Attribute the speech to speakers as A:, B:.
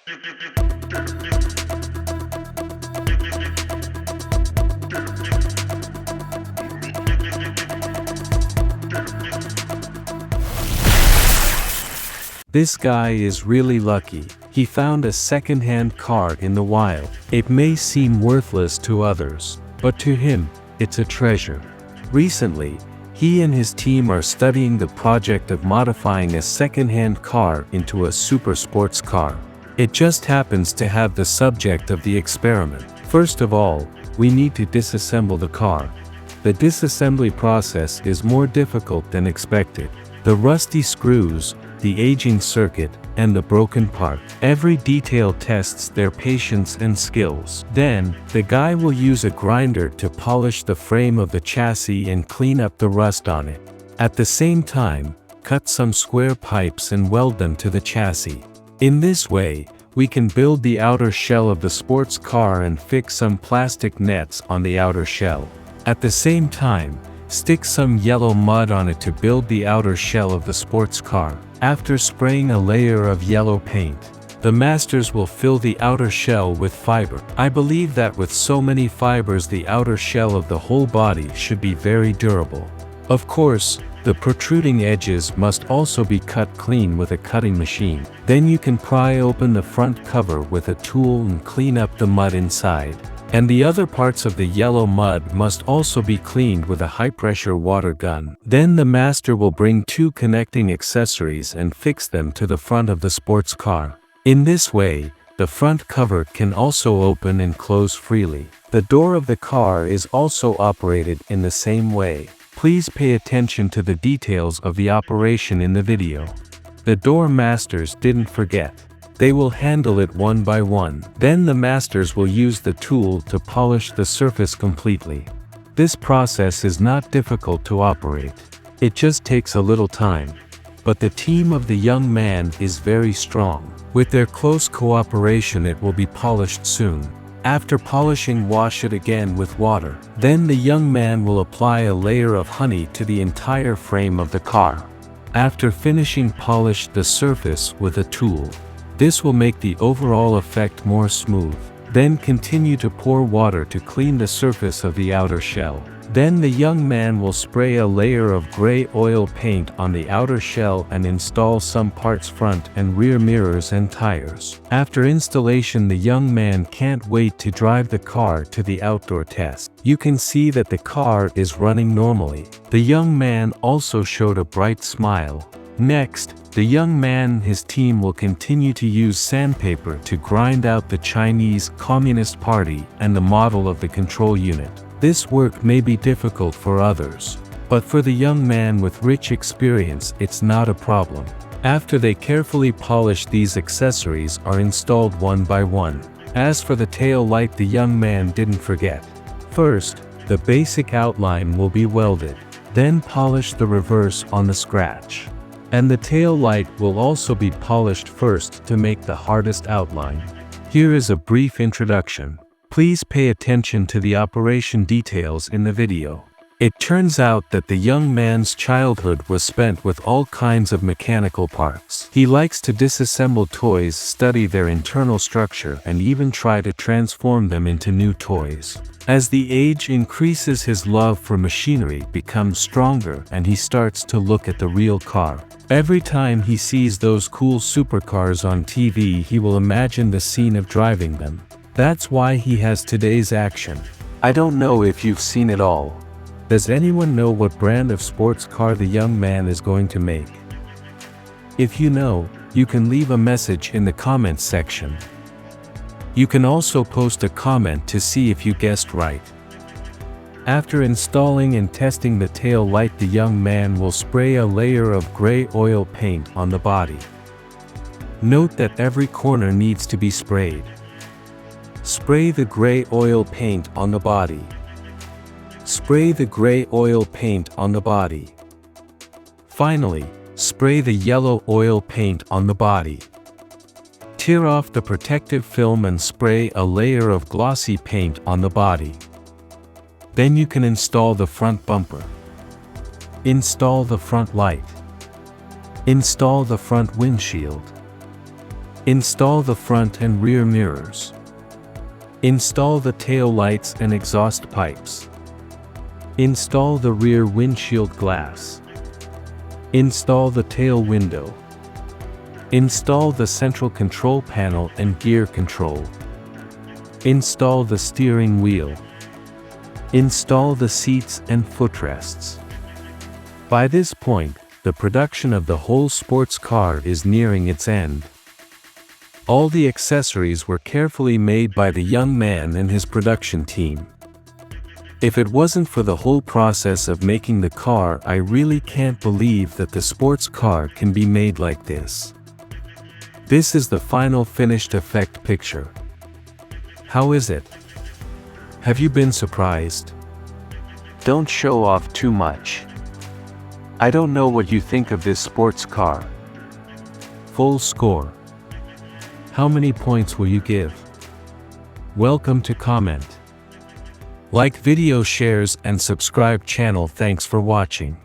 A: This guy is really lucky. He found a second-hand car in the wild. It may seem worthless to others, but to him, it's a treasure. Recently, he and his team are studying the project of modifying a second-hand car into a super sports car. It just happens to have the subject of the experiment. First of all, we need to disassemble the car. The disassembly process is more difficult than expected. The rusty screws, the aging circuit, and the broken part. Every detail tests their patience and skills. Then, the guy will use a grinder to polish the frame of the chassis and clean up the rust on it. At the same time, cut some square pipes and weld them to the chassis. In this way, we can build the outer shell of the sports car and fix some plastic nets on the outer shell. At the same time, stick some yellow mud on it to build the outer shell of the sports car. After spraying a layer of yellow paint, the masters will fill the outer shell with fiber. I believe that with so many fibers, the outer shell of the whole body should be very durable. Of course, the protruding edges must also be cut clean with a cutting machine. Then you can pry open the front cover with a tool and clean up the mud inside. And the other parts of the yellow mud must also be cleaned with a high-pressure water gun. Then the master will bring two connecting accessories and fix them to the front of the sports car. In this way, the front cover can also open and close freely. The door of the car is also operated in the same way. Please pay attention to the details of the operation in the video. The door masters didn't forget. They will handle it one by one. Then the masters will use the tool to polish the surface completely. This process is not difficult to operate. It just takes a little time. But the team of the young man is very strong. With their close cooperation, it will be polished soon. After polishing, wash it again with water. Then the young man will apply a layer of honey to the entire frame of the car. After finishing, polish the surface with a tool. This will make the overall effect more smooth. Then continue to pour water to clean the surface of the outer shell. Then the young man will spray a layer of gray oil paint on the outer shell and install some parts, front and rear mirrors and tires. After installation, the young man can't wait to drive the car to the outdoor test. You can see that the car is running normally. The young man also showed a bright smile. Next, the young man and his team will continue to use sandpaper to grind out the Chinese Communist Party and the model of the control unit. This work may be difficult for others, but for the young man with rich experience, it's not a problem. After they carefully polish, these accessories are installed one by one. As for the tail light, the young man didn't forget. First, the basic outline will be welded. Then polish the reverse on the scratch. And the tail light will also be polished first to make the hardest outline. Here is a brief introduction. Please pay attention to the operation details in the video. It turns out that the young man's childhood was spent with all kinds of mechanical parts. He likes to disassemble toys, study their internal structure, and even try to transform them into new toys. As the age increases, his love for machinery becomes stronger and he starts to look at the real car. Every time he sees those cool supercars on TV, he will imagine the scene of driving them. That's why he has today's action. I don't know if you've seen it all. Does anyone know what brand of sports car the young man is going to make? If you know, you can leave a message in the comments section. You can also post a comment to see if you guessed right. After installing and testing the tail light, the young man will spray a layer of gray oil paint on the body. Note that every corner needs to be sprayed. Spray the gray oil paint on the body. Spray the gray oil paint on the body. Finally, spray the yellow oil paint on the body. Tear off the protective film and spray a layer of glossy paint on the body. Then you can install the front bumper. Install the front light. Install the front windshield. Install the front and rear mirrors. Install the tail lights and exhaust pipes. Install the rear windshield glass. Install the tail window. Install the central control panel and gear control. Install the steering wheel. Install the seats and footrests. By this point, the production of the whole sports car is nearing its end. All the accessories were carefully made by the young man and his production team. If it wasn't for the whole process of making the car, I really can't believe that the sports car can be made like this. This is the final finished effect picture. How is it? Have you been surprised? Don't show off too much. I don't know what you think of this sports car. Full score. How many points will you give? Welcome to comment. Like video, shares and subscribe channel. Thanks for watching.